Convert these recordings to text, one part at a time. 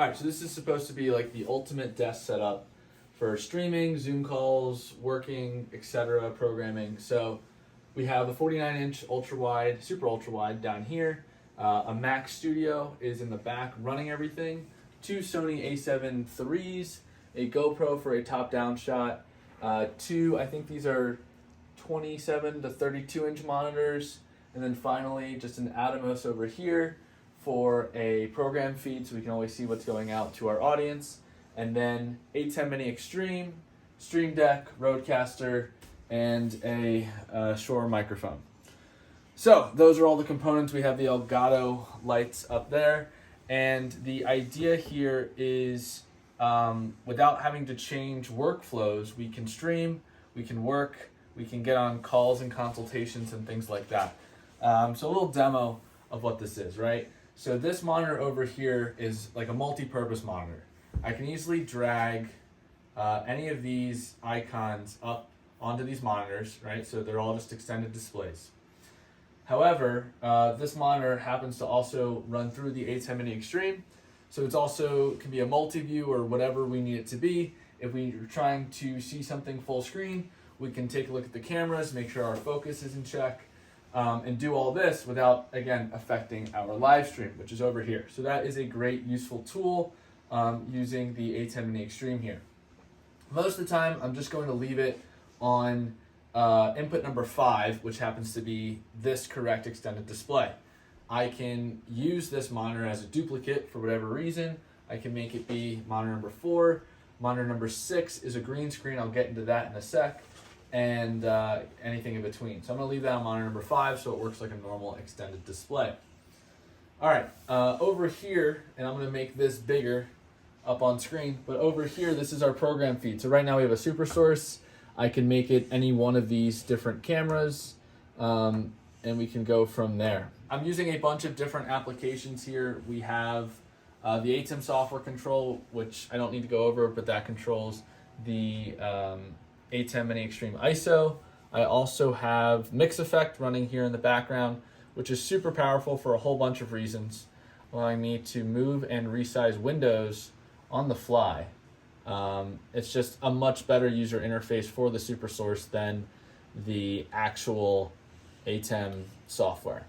All right, so this is supposed to be like the ultimate desk setup for streaming, Zoom calls, working, etc., programming. So we have a 49-inch ultra-wide, super ultra-wide down here. A Mac Studio is in the back running everything. 2 Sony A7 IIIs, a GoPro for a top-down shot. 2, I think these are 27 to 32-inch monitors. And then finally, just an Atomos over here for a program feed so we can always see what's going out to our audience. And then Atem Mini Extreme, Stream Deck, Rodecaster, and a Shure microphone. So those are all the components. We have the Elgato lights up there. And the idea here is without having to change workflows, we can stream, we can work, we can get on calls and consultations and things like that. So a little demo of what this is, right? So this monitor over here is like a multi-purpose monitor. I can easily drag any of these icons up onto these monitors, right? So they're all just extended displays. However, this monitor happens to also run through the Atem Mini Extreme. So it's also can be a multi-view or whatever we need it to be. If we're trying to see something full screen, we can take a look at the cameras, make sure our focus is in check, and do all this without, again, affecting our live stream, which is over here. So that is a great, useful tool using the Atem Mini Extreme here. Most of the time, I'm just going to leave it on input number 5, which happens to be this correct extended display. I can use this monitor as a duplicate for whatever reason. I can make it be monitor number 4. Monitor number 6 is a green screen. I'll get into that in a sec. And anything in between. So I'm going to leave that on monitor number 5 so it works like a normal extended display. All right, over here, and I'm going to make this bigger up on screen, but over here, this is our program feed. So right now we have a super source. I can make it any one of these different cameras, and we can go from there. I'm using a bunch of different applications here. We have the Atem software control, which I don't need to go over, but that controls the Atem Mini Extreme ISO. I also have Mix Effect running here in the background, which is super powerful for a whole bunch of reasons, allowing me to move and resize windows on the fly. It's just a much better user interface for the super source than the actual Atem software.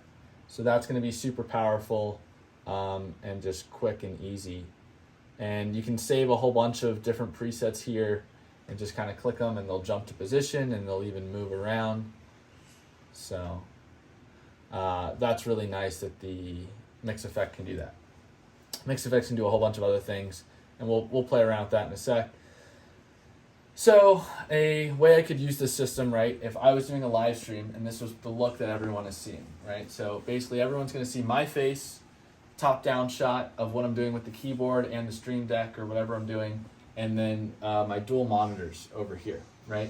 So that's going to be super powerful and just quick and easy. And you can save a whole bunch of different presets here and just kind of click them and they'll jump to position and they'll even move around. So that's really nice that the Mix Effect can do that. Mix Effects can do a whole bunch of other things, and we'll play around with that in a sec. So a way I could use this system, right, if I was doing a live stream and this was the look that everyone is seeing, right? So basically everyone's going to see my face, top-down shot of what I'm doing with the keyboard and the Stream Deck or whatever I'm doing, and then my dual monitors over here, right?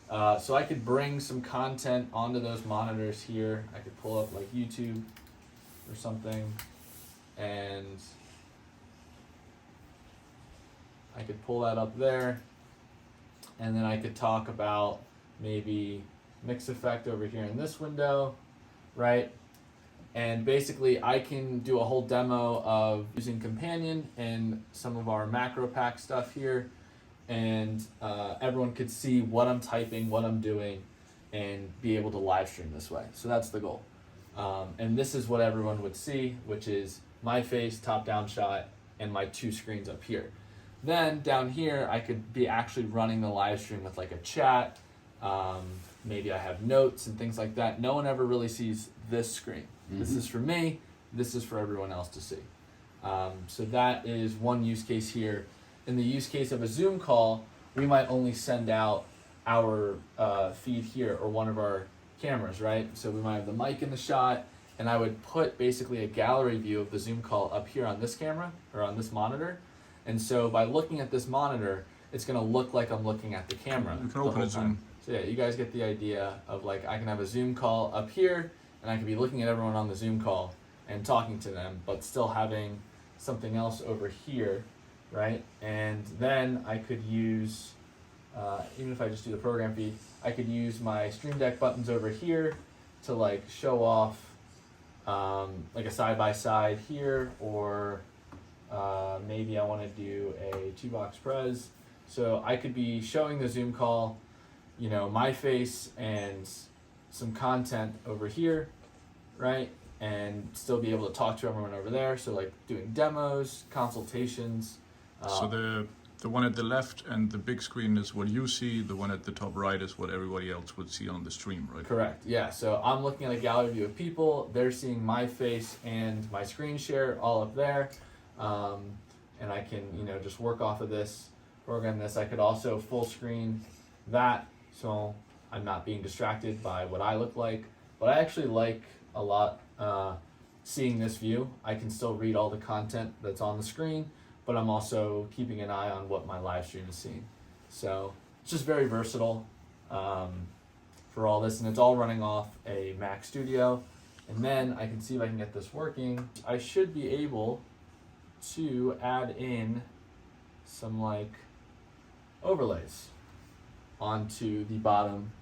So I could bring some content onto those monitors here. I could pull up like YouTube or something, and I could pull that up there, and then I could talk about maybe Mix Effect over here in this window, right? And basically I can do a whole demo of using Companion and some of our macro pack stuff here, and everyone could see what I'm typing, what I'm doing, and be able to live stream this way. So that's the goal. And this is what everyone would see, which is my face, top-down shot, and my 2 screens up here. Then down here, I could be actually running the live stream with like a chat. Maybe I have notes and things like that. No one ever really sees this screen. This is for me. This is for everyone else to see. So that is one use case here. In the use case of a Zoom call, we might only send out our feed here or one of our cameras, right? So we might have the mic in the shot, and I would put basically a gallery view of the Zoom call up here on this camera or on this monitor. And so by looking at this monitor, it's going to look like I'm looking at the camera. You can open a Zoom. So yeah, you guys get the idea of like I can have a Zoom call up here, and I can be looking at everyone on the Zoom call and talking to them, but still having something else over here, right? And then I could use, even if I just do the program feed, I could use my Stream Deck buttons over here to like show off like a side-by-side here, or Maybe I want to do a 2-box pres. So I could be showing the Zoom call, my face and some content over here, right? And still be able to talk to everyone over there. So like doing demos, consultations. So the one at the left and the big screen is what you see. The one at the top right is what everybody else would see on the stream, right? Correct. Yeah. So I'm looking at a gallery view of people. They're seeing my face and my screen share all up there. And I can, just work off of this, program this. I could also full screen that, so I'm not being distracted by what I look like. But I actually like a lot seeing this view. I can still read all the content that's on the screen, but I'm also keeping an eye on what my live stream is seeing. So it's just very versatile for all this, and it's all running off a Mac Studio. And then I can see if I can get this working. I should be able to add in some like overlays onto the bottom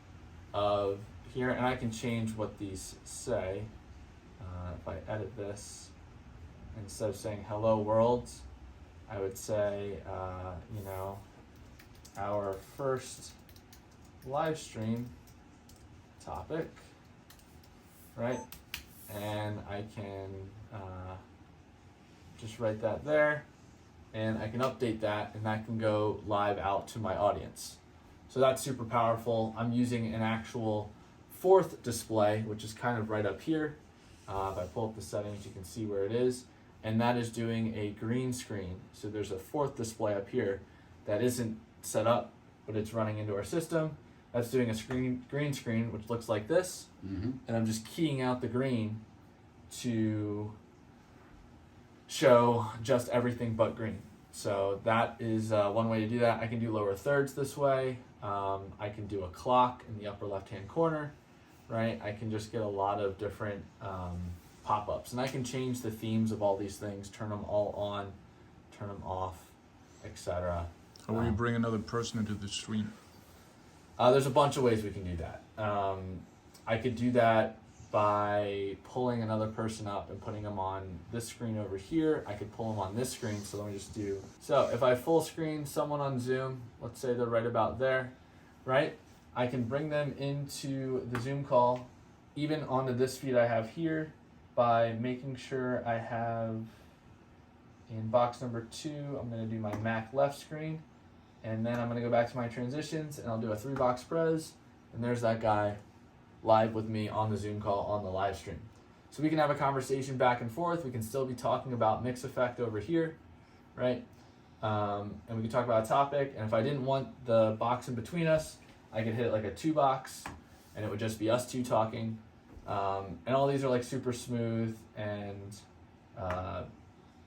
of here, and I can change what these say. If I edit this, instead of saying hello world, I would say our first live stream topic, right? And I can just write that there, and I can update that, and that can go live out to my audience. So that's super powerful. I'm using an actual 4th display, which is kind of right up here. If I pull up the settings, you can see where it is, and that is doing a green screen. So there's a 4th display up here that isn't set up, but it's running into our system. That's doing a green screen, which looks like this, and I'm just keying out the green to show just everything but green. So that is one way to do that. I can do lower thirds this way. I can do a clock in the upper left-hand corner, right? I can just get a lot of different pop-ups, and I can change the themes of all these things, turn them all on, turn them off, etc. How will you bring another person into the stream? There's a bunch of ways we can do that. I could do that by pulling another person up and putting them on this screen over here. I could pull them on this screen, so let me just do. So if I full screen someone on Zoom, let's say they're right about there, right? I can bring them into the Zoom call, even onto this feed I have here, by making sure I have in box number 2, I'm gonna do my Mac left screen, and then I'm gonna go back to my transitions, and I'll do a 3-box pres, and there's that guy live with me on the Zoom call on the live stream. So we can have a conversation back and forth. We can still be talking about mix effect over here, right? And we can talk about a topic, and if I didn't want the box in between us, I could hit it like a 2-box, and it would just be us two talking. And all these are like super smooth, and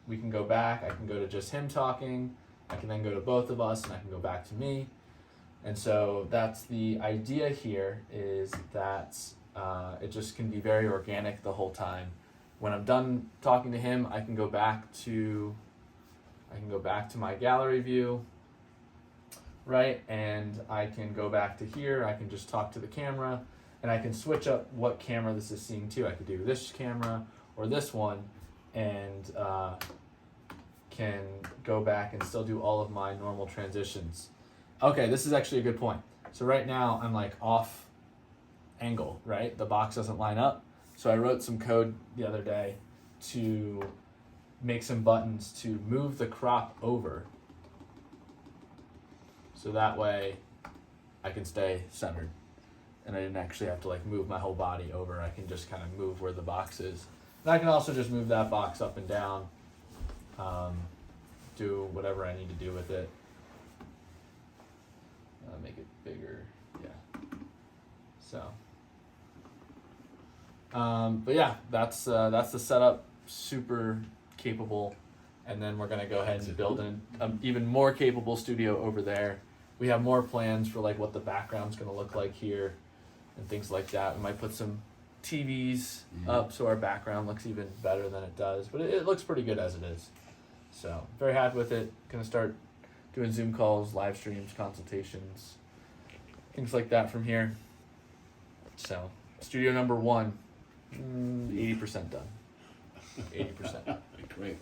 we can go back. I can go to just him talking. I can then go to both of us, and I can go back to me. And so that's the idea here, is that it just can be very organic the whole time. When I'm done talking to him, I can go back to my gallery view, right? And I can go back to here. I can just talk to the camera, and I can switch up what camera this is seeing too. I could do this camera or this one, and can go back and still do all of my normal transitions. Okay, this is actually a good point. So right now I'm like off angle, right? The box doesn't line up. So I wrote some code the other day to make some buttons to move the crop over, so that way I can stay centered. And I didn't actually have to like move my whole body over. I can just kind of move where the box is. And I can also just move that box up and down, do whatever I need to do with it. Make it bigger, yeah. So, but yeah, that's the setup. Super capable, and then we're gonna go ahead and build an even more capable studio over there. We have more plans for like what the background's gonna look like here, and things like that. We might put some TVs up so our background looks even better than it does, but it looks pretty good as it is. So very happy with it. Gonna start doing Zoom calls, live streams, consultations, things like that from here. So, studio number 1, 80% done. 80%. Great.